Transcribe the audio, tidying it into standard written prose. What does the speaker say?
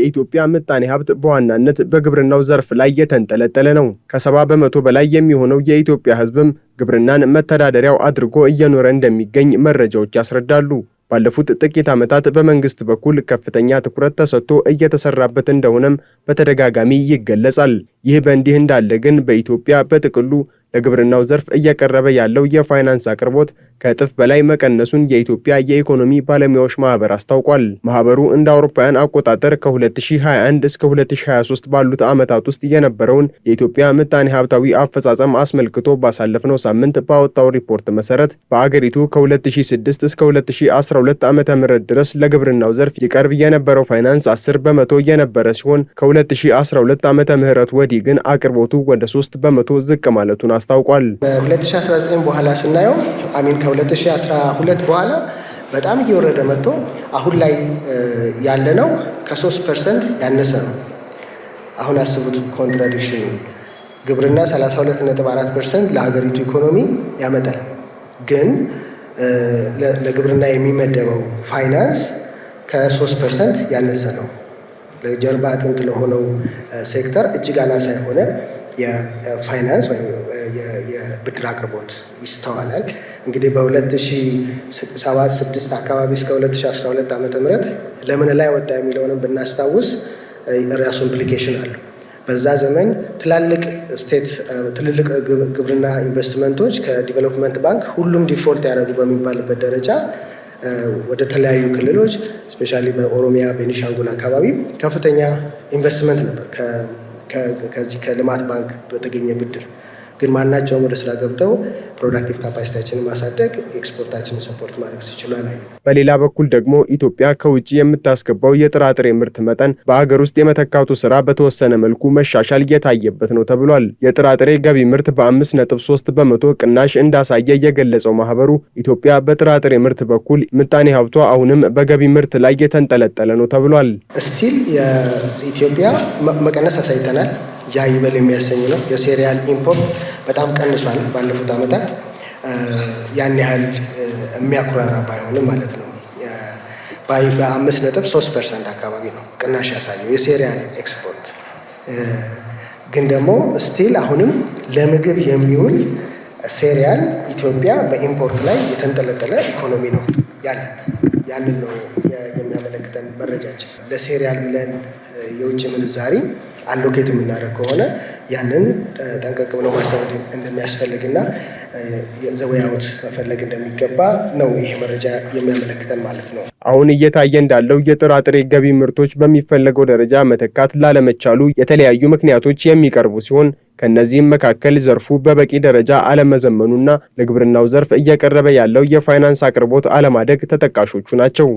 የኢትዮጵያ ምጣኔ ሀብት በዋናነት በግብርናው ዘርፍ ላይ የተንጠለጠለ ነው። ከ70 በመቶ በላይ የሚሆነው የኢትዮጵያ ሕዝብም ግብርናን መተዳደሪያው አድርጎ እየኖረ እንደሚገኝ መረጃዎች ያስረዳሉ። ባለፉት ጥቂት ዓመታት በመንግስት በኩል ከፍተኛ ትኩረት ተሰጥቶ እየተሰራበት እንደሆነም በተደጋጋሚ ይገለጻል። ይህ በእንዲህ እንዳለ ግን በኢትዮጵያ በጥቅሉ ለግብርናው ዘርፍ እየቀረበ ያለው የፋይናንስ አቅርቦት ከእጥፍ በላይ መቀነሱን የኢትዮጵያ የኢኮኖሚ ባለሙያዎች ማህበር አስታውቋል። ማህበሩ እንደ አውሮፓውያን አቆጣጠር ከ2021 እስከ 2023 ባሉት ዓመታት ውስጥ የነበረውን የኢትዮጵያ ምጣኔ ሀብታዊ አፈጻጸም አስመልክቶ ባሳለፍነው ሳምንት ባወጣው ሪፖርት መሰረት በአገሪቱ ከ2006 እስከ 2012 ዓ.ም ድረስ ለግብርናው ዘርፍ ይቀርብ የነበረው ፋይናንስ 10 በመቶ የነበረ ሲሆን ከ2012 ዓ.ም ወዲህ ግን አቅርቦቱ ወደ 3 በመቶ ዝቅ ማለቱን አስታውቋል። በ2019 በኋላ ስናየው ከ2012 በኋላ በጣም እየወረደ መጥቶ አሁን ላይ ያለነው ከ3% ያነሰ ነው። አሁን አስቡት ኮንትራዲክሽኑ። ግብርና 32.4% ለሀገሪቱ ኢኮኖሚ ያመጣል፣ ግን ለግብርና የሚመደበው ፋይናንስ ከ3% ያነሰ ነው። ለጀርባ አጥንት ለሆነው ሴክተር እጅግ አናሳ የሆነ የፋይናንስ ወይም የብድር አቅርቦት ይስተዋላል። እንግዲህ በ2007-6 አካባቢ እስከ 2012 ዓ.ም ለምን ላይ ወጣ የሚለውንም ብናስታውስ ራሱ ኢምፕሊኬሽን አለው። በዛ ዘመን ትልልቅ ግብርና ኢንቨስትመንቶች ከዲቨሎፕመንት ባንክ ሁሉም ዲፎልት ያደረጉ በሚባልበት ደረጃ ወደ ተለያዩ ክልሎች ስፔሻሊ በኦሮሚያ ቤኒሻንጉል አካባቢ ከፍተኛ ኢንቨስትመንት ነበር ከዚህ ከልማት ባንክ በተገኘ ብድር። ግን ማናቸውም ወደ ስራ ገብተው ፕሮዳክቲቭ ካፓሲቲያችንን ማሳደግ ኤክስፖርታችንን ሰፖርት ማድረግ ሲችሉ አላየ። በሌላ በኩል ደግሞ ኢትዮጵያ ከውጭ የምታስገባው የጥራጥሬ ምርት መጠን በሀገር ውስጥ የመተካቱ ስራ በተወሰነ መልኩ መሻሻል እየታየበት ነው ተብሏል። የጥራጥሬ ገቢ ምርት በ5.3 በመቶ ቅናሽ እንዳሳየ የገለጸው ማህበሩ ኢትዮጵያ በጥራጥሬ ምርት በኩል ምጣኔ ሀብቷ አሁንም በገቢ ምርት ላይ የተንጠለጠለ ነው ተብሏል። ስቲል የኢትዮጵያ መቀነስ አሳይተናል። ያ ይበል የሚያሰኝ ነው። የሴሪያል ኢምፖርት በጣም ቀንሷል ባለፉት ዓመታት። ያን ያህል የሚያኩራራ ባይሆንም ማለት ነው። በ5.3% አካባቢ ነው ቅናሽ ያሳየው የሴሪያል ኤክስፖርት። ግን ደግሞ ስቲል አሁንም ለምግብ የሚውል ሴሪያል ኢትዮጵያ በኢምፖርት ላይ የተንጠለጠለ ኢኮኖሚ ነው ያላት። ያንን ነው የሚያመለክተን መረጃችን። ለሴሪያል ብለን የውጭ ምንዛሪ አሎኬት የምናደርግ ከሆነ ያንን ጠንቀቅ ብሎ ማሰብ እንደሚያስፈልግና ዘወያውት መፈለግ እንደሚገባ ነው ይሄ መረጃ የሚያመለክተን ማለት ነው። አሁን እየታየ እንዳለው የጥራጥሬ ገቢ ምርቶች በሚፈለገው ደረጃ መተካት ላለመቻሉ የተለያዩ ምክንያቶች የሚቀርቡ ሲሆን ከነዚህም መካከል ዘርፉ በበቂ ደረጃ አለመዘመኑና ለግብርናው ዘርፍ እየቀረበ ያለው የፋይናንስ አቅርቦት አለማደግ ተጠቃሾቹ ናቸው።